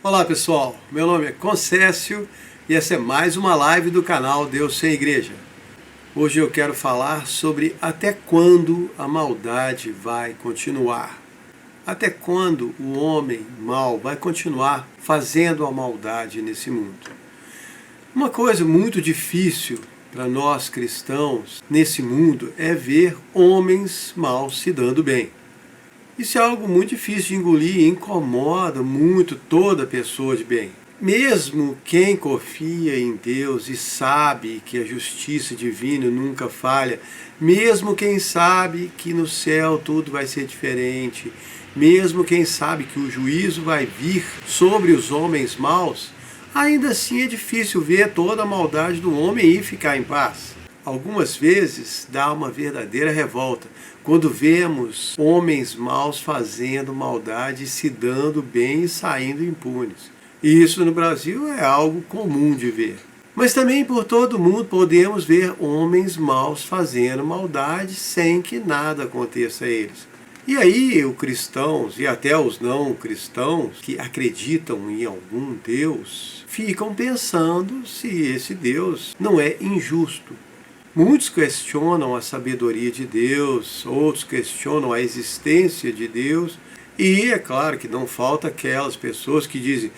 Olá pessoal, meu nome é Concécio e essa é mais uma live do canal Deus Sem Igreja. Hoje eu quero falar sobre até quando a maldade vai continuar. Até quando o homem mau vai continuar fazendo a maldade nesse mundo. Uma coisa muito difícil para nós cristãos nesse mundo é ver homens maus se dando bem. Isso é algo muito difícil de engolir e incomoda muito toda pessoa de bem. Mesmo quem confia em Deus e sabe que a justiça divina nunca falha, mesmo quem sabe que no céu tudo vai ser diferente, mesmo quem sabe que o juízo vai vir sobre os homens maus, ainda assim é difícil ver toda a maldade do homem e ficar em paz. Algumas vezes dá uma verdadeira revolta quando vemos homens maus fazendo maldade, se dando bem e saindo impunes. E isso no Brasil é algo comum de ver. Mas também por todo mundo podemos ver homens maus fazendo maldade sem que nada aconteça a eles. E aí os cristãos e até os não cristãos que acreditam em algum Deus ficam pensando se esse Deus não é injusto. Muitos questionam a sabedoria de Deus, outros questionam a existência de Deus, e é claro que não falta aquelas pessoas que dizem: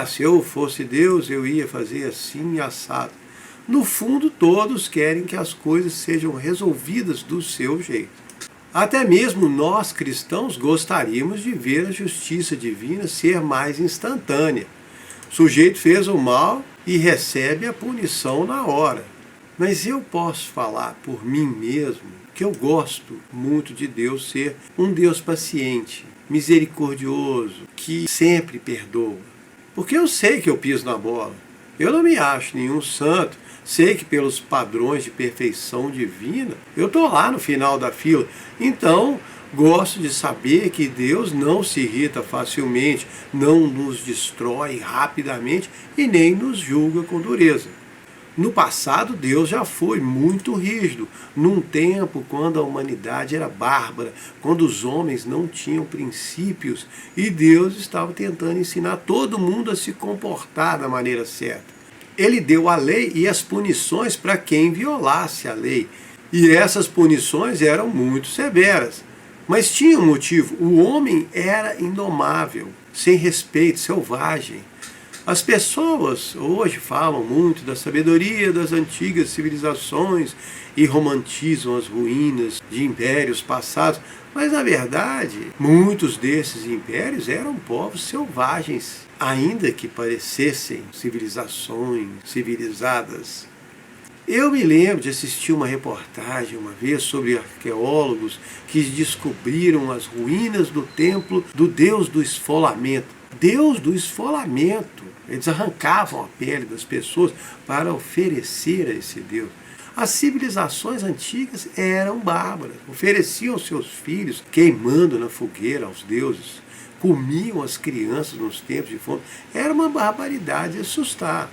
se eu fosse Deus eu ia fazer assim assado. No fundo todos querem que as coisas sejam resolvidas do seu jeito. Até mesmo nós cristãos gostaríamos de ver a justiça divina ser mais instantânea. O sujeito fez o mal e recebe a punição na hora. Mas eu posso falar por mim mesmo que eu gosto muito de Deus ser um Deus paciente, misericordioso, que sempre perdoa. Porque eu sei que eu piso na bola. Eu não me acho nenhum santo. Sei que pelos padrões de perfeição divina, eu estou lá no final da fila. Então, gosto de saber que Deus não se irrita facilmente, não nos destrói rapidamente e nem nos julga com dureza. No passado, Deus já foi muito rígido, num tempo quando a humanidade era bárbara, quando os homens não tinham princípios e Deus estava tentando ensinar todo mundo a se comportar da maneira certa. Ele deu a lei e as punições para quem violasse a lei, e essas punições eram muito severas. Mas tinha um motivo: o homem era indomável, sem respeito, selvagem. As pessoas hoje falam muito da sabedoria das antigas civilizações e romantizam as ruínas de impérios passados, mas na verdade muitos desses impérios eram povos selvagens, ainda que parecessem civilizações civilizadas. Eu me lembro de assistir uma reportagem uma vez sobre arqueólogos que descobriram as ruínas do templo do Deus do Esfolamento. Deus do esfolamento. Eles arrancavam a pele das pessoas para oferecer a esse Deus. As civilizações antigas eram bárbaras, ofereciam seus filhos queimando na fogueira aos deuses, comiam as crianças nos tempos de fome. Era uma barbaridade assustar.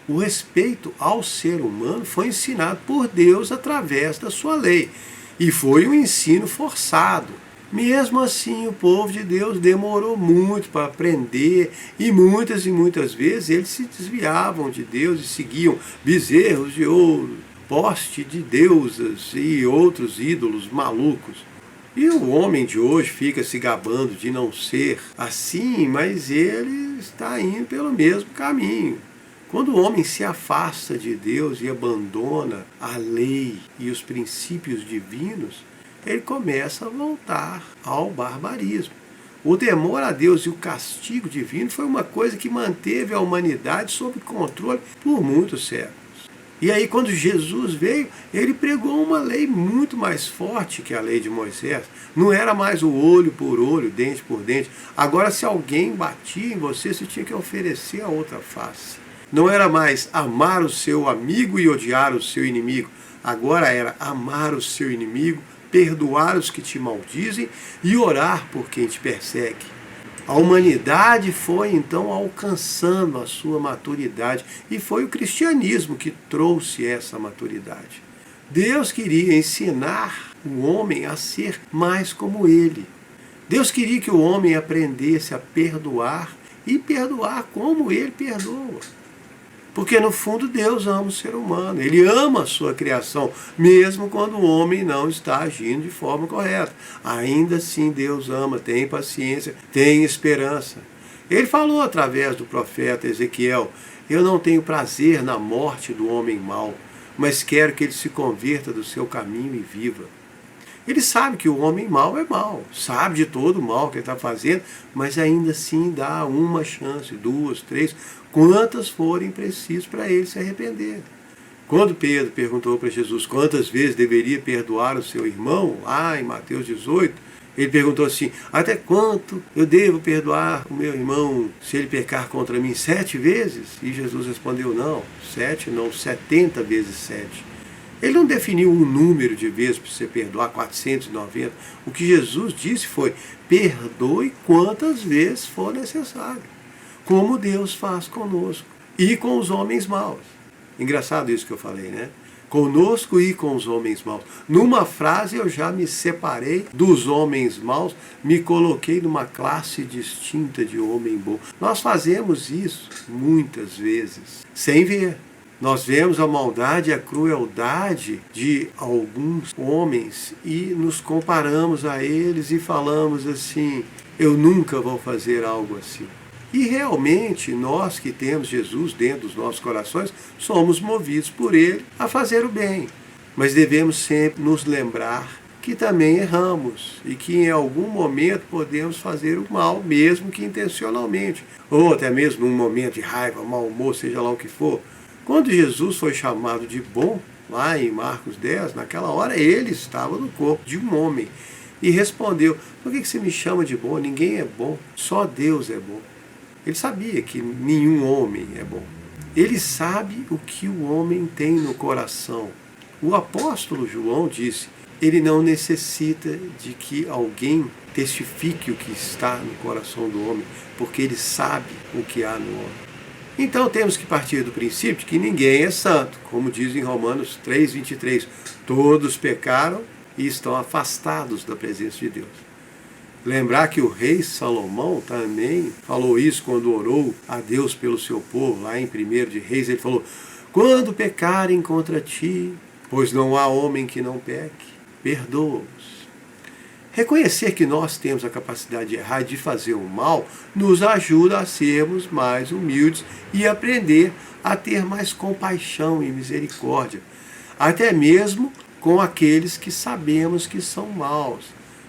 O respeito ao ser humano foi ensinado por Deus através da sua lei, e foi um ensino forçado. Mesmo assim, o povo de Deus demorou muito para aprender e muitas vezes eles se desviavam de Deus e seguiam bezerros de ouro, poste de deusas e outros ídolos malucos. E o homem de hoje fica se gabando de não ser assim, mas ele está indo pelo mesmo caminho. Quando o homem se afasta de Deus e abandona a lei e os princípios divinos, ele começa a voltar ao barbarismo. O temor a Deus e o castigo divino foi uma coisa que manteve a humanidade sob controle por muitos séculos. E aí, quando Jesus veio, ele pregou uma lei muito mais forte que a lei de Moisés. Não era mais o olho por olho, dente por dente. Agora, se alguém batia em você, você tinha que oferecer a outra face. Não era mais amar o seu amigo e odiar o seu inimigo. Agora era amar o seu inimigo, perdoar os que te maldizem e orar por quem te persegue. A humanidade foi então alcançando a sua maturidade e foi o cristianismo que trouxe essa maturidade. Deus queria ensinar o homem a ser mais como ele. Deus queria que o homem aprendesse a perdoar e perdoar como ele perdoa. Porque no fundo Deus ama o ser humano, ele ama a sua criação, mesmo quando o homem não está agindo de forma correta. Ainda assim Deus ama, tem paciência, tem esperança. Ele falou através do profeta Ezequiel: eu não tenho prazer na morte do homem mau, mas quero que ele se converta do seu caminho e viva. Ele sabe que o homem mau é mau, sabe de todo o mal que ele está fazendo, mas ainda assim dá uma chance, 2, 3, quantas forem precisas para ele se arrepender. Quando Pedro perguntou para Jesus quantas vezes deveria perdoar o seu irmão, lá em Mateus 18, ele perguntou assim: até quanto eu devo perdoar o meu irmão se ele pecar contra mim 7 vezes? E Jesus respondeu: não, 7 não, 70 vezes 7. Ele não definiu um número de vezes para você perdoar, 490. O que Jesus disse foi: perdoe quantas vezes for necessário, como Deus faz conosco e com os homens maus. Engraçado isso que eu falei, né? Conosco e com os homens maus. Numa frase eu já me separei dos homens maus, me coloquei numa classe distinta de homem bom. Nós fazemos isso muitas vezes, sem ver. Nós vemos a maldade e a crueldade de alguns homens e nos comparamos a eles e falamos assim: eu nunca vou fazer algo assim. E realmente nós que temos Jesus dentro dos nossos corações, somos movidos por Ele a fazer o bem. Mas devemos sempre nos lembrar que também erramos e que em algum momento podemos fazer o mal, mesmo que intencionalmente. Ou até mesmo num momento de raiva, mau humor, seja lá o que for. Quando Jesus foi chamado de bom, lá em Marcos 10, naquela hora ele estava no corpo de um homem. E respondeu: por que você me chama de bom? Ninguém é bom, só Deus é bom. Ele sabia que nenhum homem é bom. Ele sabe o que o homem tem no coração. O apóstolo João disse: ele não necessita de que alguém testifique o que está no coração do homem, porque ele sabe o que há no homem. Então temos que partir do princípio de que ninguém é santo, como diz em Romanos 3:23. Todos pecaram e estão afastados da presença de Deus. Lembrar que o rei Salomão também falou isso quando orou a Deus pelo seu povo, lá em 1 de Reis, ele falou: quando pecarem contra ti, pois não há homem que não peque, perdoa-os. Reconhecer que nós temos a capacidade de errar e de fazer o mal nos ajuda a sermos mais humildes e aprender a ter mais compaixão e misericórdia, até mesmo com aqueles que sabemos que são maus.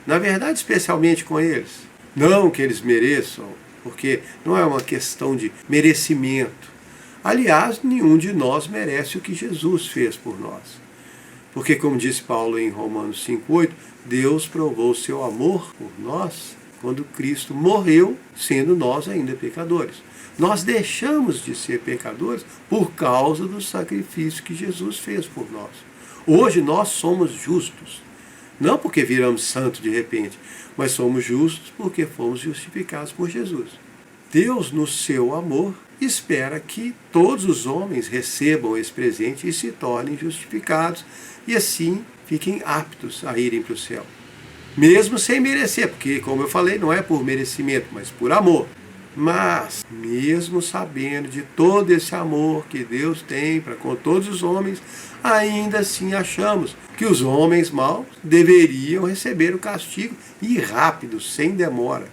Na verdade, especialmente com eles. Não que eles mereçam, porque não é uma questão de merecimento. Aliás, nenhum de nós merece o que Jesus fez por nós. Porque, como disse Paulo em Romanos 5:8, Deus provou seu amor por nós quando Cristo morreu, sendo nós ainda pecadores. Nós deixamos de ser pecadores por causa do sacrifício que Jesus fez por nós. Hoje nós somos justos, não porque viramos santos de repente, mas somos justos porque fomos justificados por Jesus. Deus, no seu amor, espera que todos os homens recebam esse presente e se tornem justificados e assim fiquem aptos a irem para o céu. Mesmo sem merecer, porque, como eu falei, não é por merecimento, mas por amor. Mas, mesmo sabendo de todo esse amor que Deus tem para com todos os homens, ainda assim achamos que os homens maus deveriam receber o castigo e rápido, sem demora.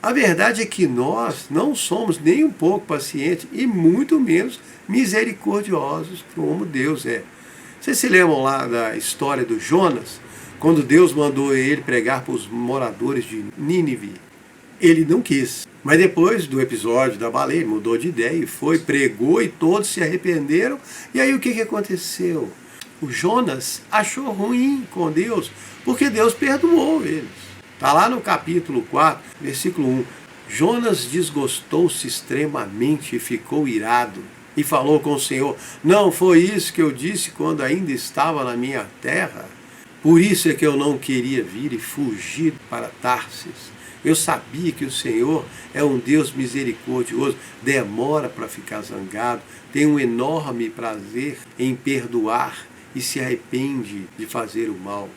A verdade é que nós não somos nem um pouco pacientes e muito menos misericordiosos como Deus é. Vocês se lembram lá da história do Jonas? Quando Deus mandou ele pregar para os moradores de Nínive. Ele não quis. Mas depois do episódio da baleia, ele mudou de ideia e foi, pregou e todos se arrependeram. E aí o que aconteceu? O Jonas achou ruim com Deus, porque Deus perdoou eles. Está lá no capítulo 4, versículo 1. Jonas desgostou-se extremamente e ficou irado. E falou com o Senhor: não foi isso que eu disse quando ainda estava na minha terra? Por isso é que eu não queria vir e fugir para Tarsis. Eu sabia que o Senhor é um Deus misericordioso, demora para ficar zangado, tem um enorme prazer em perdoar e se arrepende de fazer o mal.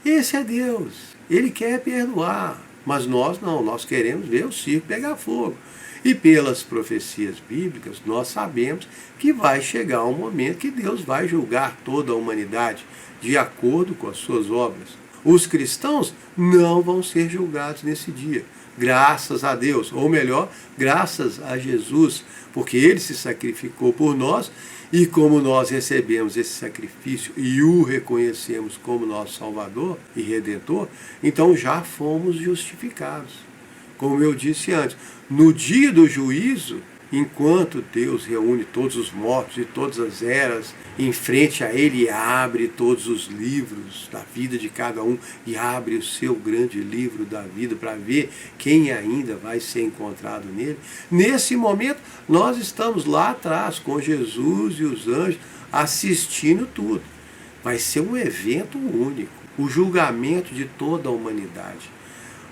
Esse é Deus, Ele quer perdoar, Mas nós não, nós queremos ver o circo pegar fogo. E pelas profecias bíblicas, nós sabemos que vai chegar um momento que Deus vai julgar toda a humanidade de acordo com as suas obras. Os cristãos não vão ser julgados nesse dia, graças a Deus, ou melhor, graças a Jesus, porque Ele se sacrificou por nós, e como nós recebemos esse sacrifício e o reconhecemos como nosso Salvador e Redentor, então já fomos justificados. Como eu disse antes, no dia do juízo, enquanto Deus reúne todos os mortos de todas as eras, em frente a Ele e abre todos os livros da vida de cada um, e abre o seu grande livro da vida para ver quem ainda vai ser encontrado nele. Nesse momento, nós estamos lá atrás com Jesus e os anjos assistindo tudo. Vai ser um evento único, o julgamento de toda a humanidade.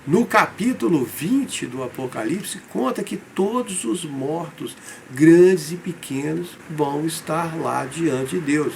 No capítulo 20 do Apocalipse, conta que todos os mortos, grandes e pequenos, vão estar lá diante de Deus.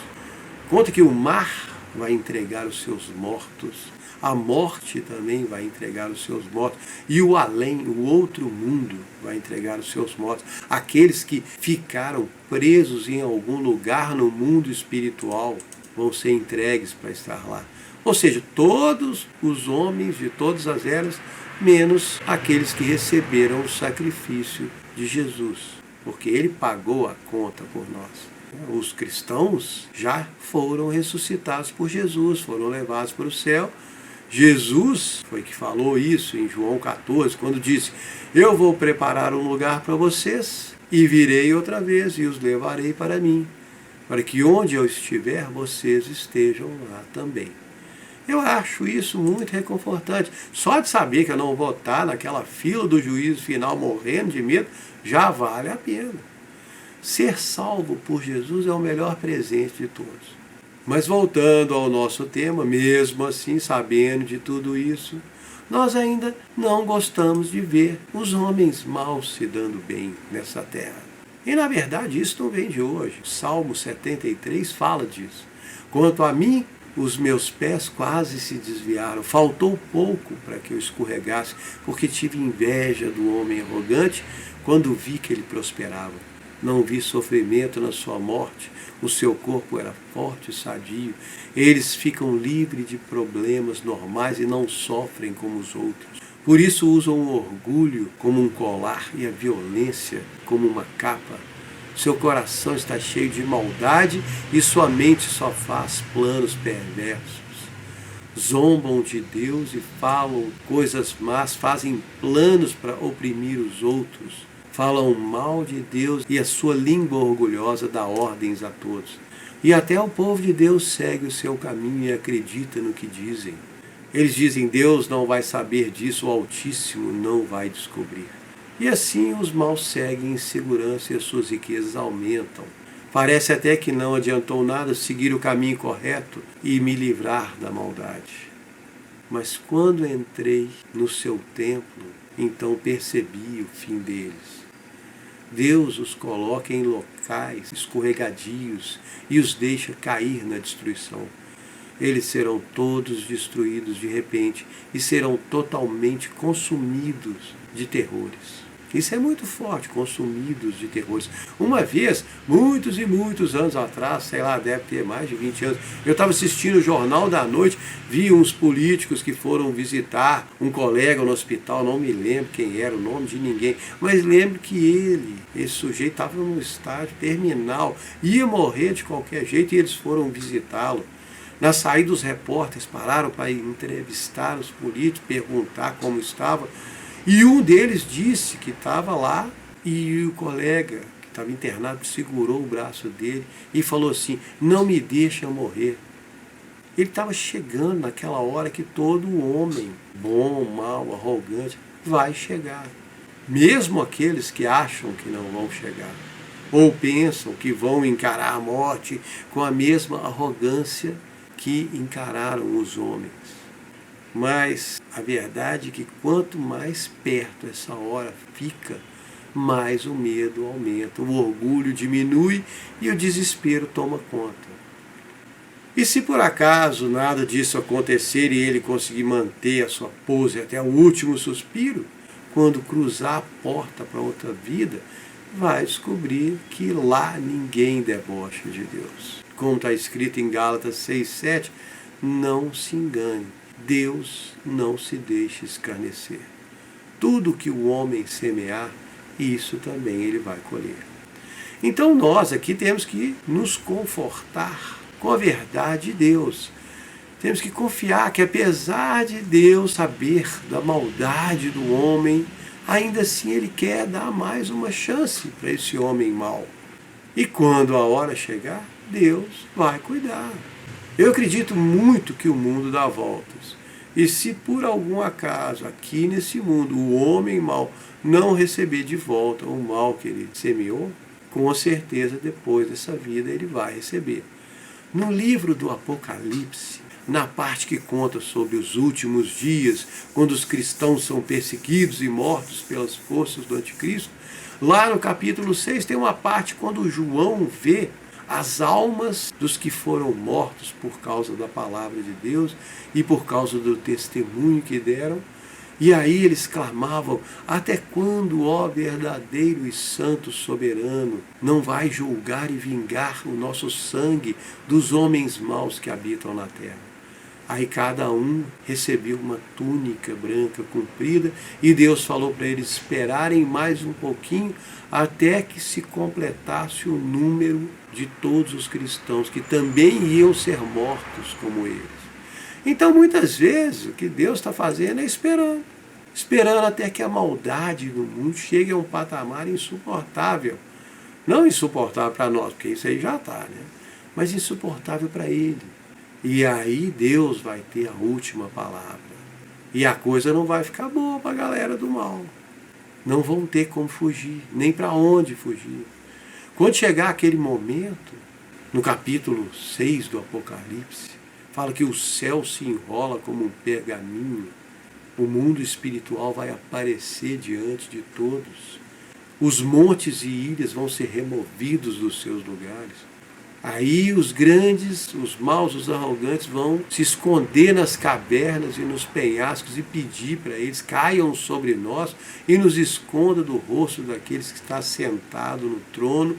Conta que o mar vai entregar os seus mortos, a morte também vai entregar os seus mortos, e o além, o outro mundo, vai entregar os seus mortos. Aqueles que ficaram presos em algum lugar no mundo espiritual vão ser entregues para estar lá. Ou seja, todos os homens de todas as eras, menos aqueles que receberam o sacrifício de Jesus, porque Ele pagou a conta por nós. Os cristãos já foram ressuscitados por Jesus, foram levados para o céu. Jesus foi que falou isso em João 14, quando disse: eu vou preparar um lugar para vocês e virei outra vez e os levarei para mim, para que onde eu estiver, vocês estejam lá também. Eu acho isso muito reconfortante. Só de saber que eu não vou estar naquela fila do juízo final morrendo de medo, já vale a pena. Ser salvo por Jesus é o melhor presente de todos. Mas voltando ao nosso tema, mesmo assim, sabendo de tudo isso, nós ainda não gostamos de ver os homens maus se dando bem nessa terra. E na verdade isso não vem de hoje. O Salmo 73 fala disso. Quanto a mim, os meus pés quase se desviaram, faltou pouco para que eu escorregasse, porque tive inveja do homem arrogante quando vi que ele prosperava. Não vi sofrimento na sua morte, o seu corpo era forte e sadio. Eles ficam livres de problemas normais e não sofrem como os outros. Por isso usam o orgulho como um colar e a violência como uma capa. Seu coração está cheio de maldade e sua mente só faz planos perversos. Zombam de Deus e falam coisas más, fazem planos para oprimir os outros. Falam mal de Deus e a sua língua orgulhosa dá ordens a todos. E até o povo de Deus segue o seu caminho e acredita no que dizem. Eles dizem: Deus não vai saber disso, o Altíssimo não vai descobrir. E assim os maus seguem em segurança e as suas riquezas aumentam. Parece até que não adiantou nada seguir o caminho correto e me livrar da maldade. Mas quando entrei no seu templo, então percebi o fim deles. Deus os coloca em locais escorregadios e os deixa cair na destruição. Eles serão todos destruídos de repente e serão totalmente consumidos de terrores. Isso é muito forte, consumidos de terrores. Uma vez, muitos e muitos anos atrás, sei lá, deve ter mais de 20 anos, eu estava assistindo o Jornal da Noite, vi uns políticos que foram visitar um colega no hospital, não me lembro quem era, o nome de ninguém, mas lembro que esse sujeito estava num estágio terminal, ia morrer de qualquer jeito e eles foram visitá-lo. Na saída, os repórteres pararam para entrevistar os políticos, perguntar como estava. E um deles disse que estava lá e o colega que estava internado segurou o braço dele e falou assim: não me deixa morrer. Ele estava chegando naquela hora que todo homem, bom, mau, arrogante, vai chegar. Mesmo aqueles que acham que não vão chegar. Ou pensam que vão encarar a morte com a mesma arrogância que encararam os homens. Mas a verdade é que quanto mais perto essa hora fica, mais o medo aumenta, o orgulho diminui e o desespero toma conta. E se por acaso nada disso acontecer e ele conseguir manter a sua pose até o último suspiro, quando cruzar a porta para outra vida, vai descobrir que lá ninguém debocha de Deus. Como está escrito em Gálatas 6,7, não se engane, Deus não se deixa escarnecer. Tudo que o homem semear, isso também ele vai colher. Então nós aqui temos que nos confortar com a verdade de Deus. Temos que confiar que apesar de Deus saber da maldade do homem, ainda assim Ele quer dar mais uma chance para esse homem mau. E quando a hora chegar, Deus vai cuidar. Eu acredito muito que o mundo dá voltas. E se por algum acaso aqui nesse mundo o homem mau não receber de volta o mal que ele semeou, com certeza depois dessa vida ele vai receber. No livro do Apocalipse, na parte que conta sobre os últimos dias, quando os cristãos são perseguidos e mortos pelas forças do anticristo, lá no capítulo 6 tem uma parte quando João vê as almas dos que foram mortos por causa da palavra de Deus e por causa do testemunho que deram. E aí eles clamavam: até quando, ó verdadeiro e santo soberano, não vai julgar e vingar o nosso sangue dos homens maus que habitam na terra? Aí cada um recebeu uma túnica branca comprida e Deus falou para eles esperarem mais um pouquinho até que se completasse o número de todos os cristãos que também iam ser mortos como eles. Então muitas vezes o que Deus está fazendo é esperando até que a maldade do mundo chegue a um patamar insuportável. Não insuportável para nós, porque isso aí já está, né? Mas insuportável para Ele. E aí Deus vai ter a última palavra. E a coisa não vai ficar boa para a galera do mal. Não vão ter como fugir, nem para onde fugir. Quando chegar aquele momento, no capítulo 6 do Apocalipse, fala que o céu se enrola como um pergaminho. O mundo espiritual vai aparecer diante de todos. Os montes e ilhas vão ser removidos dos seus lugares. Aí os grandes, os maus, os arrogantes vão se esconder nas cavernas e nos penhascos e pedir para eles: caiam sobre nós e nos esconda do rosto daqueles que está sentado no trono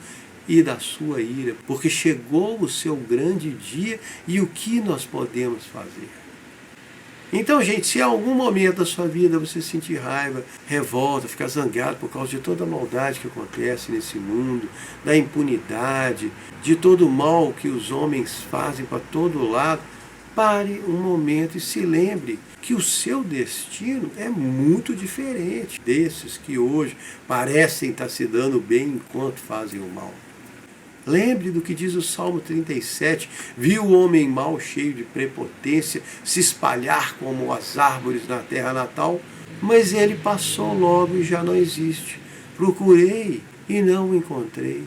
e da sua ira, porque chegou o seu grande dia e o que nós podemos fazer? Então, gente, se em algum momento da sua vida você sentir raiva, revolta, ficar zangado por causa de toda a maldade que acontece nesse mundo, da impunidade, de todo o mal que os homens fazem para todo lado, pare um momento e se lembre que o seu destino é muito diferente desses que hoje parecem estar se dando bem enquanto fazem o mal. Lembre do que diz o Salmo 37, viu o homem mau cheio de prepotência se espalhar como as árvores na terra natal, mas ele passou logo e já não existe. Procurei e não o encontrei.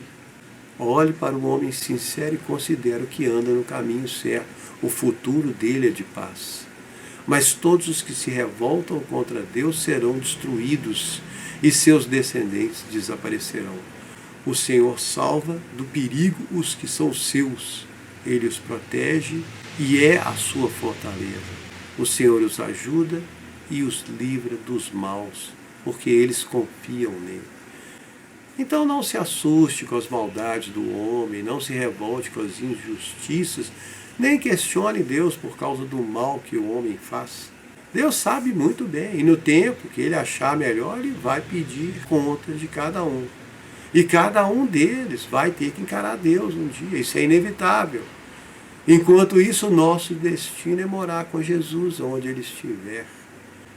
Olhe para o homem sincero e considere que anda no caminho certo. O futuro dele é de paz. Mas todos os que se revoltam contra Deus serão destruídos e seus descendentes desaparecerão. O Senhor salva do perigo os que são seus. Ele os protege e é a sua fortaleza. O Senhor os ajuda e os livra dos maus, porque eles confiam nele. Então não se assuste com as maldades do homem, não se revolte com as injustiças, nem questione Deus por causa do mal que o homem faz. Deus sabe muito bem, e no tempo que ele achar melhor, ele vai pedir contas de cada um. E cada um deles vai ter que encarar Deus um dia, isso é inevitável. Enquanto isso, o nosso destino é morar com Jesus onde Ele estiver.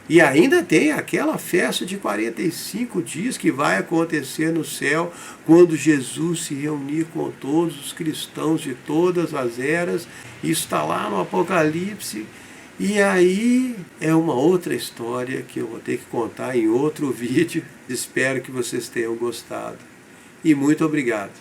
E ainda tem aquela festa de 45 dias que vai acontecer no céu, quando Jesus se reunir com todos os cristãos de todas as eras. Isso está lá no Apocalipse. E aí é uma outra história que eu vou ter que contar em outro vídeo. Espero que vocês tenham gostado. E muito obrigado.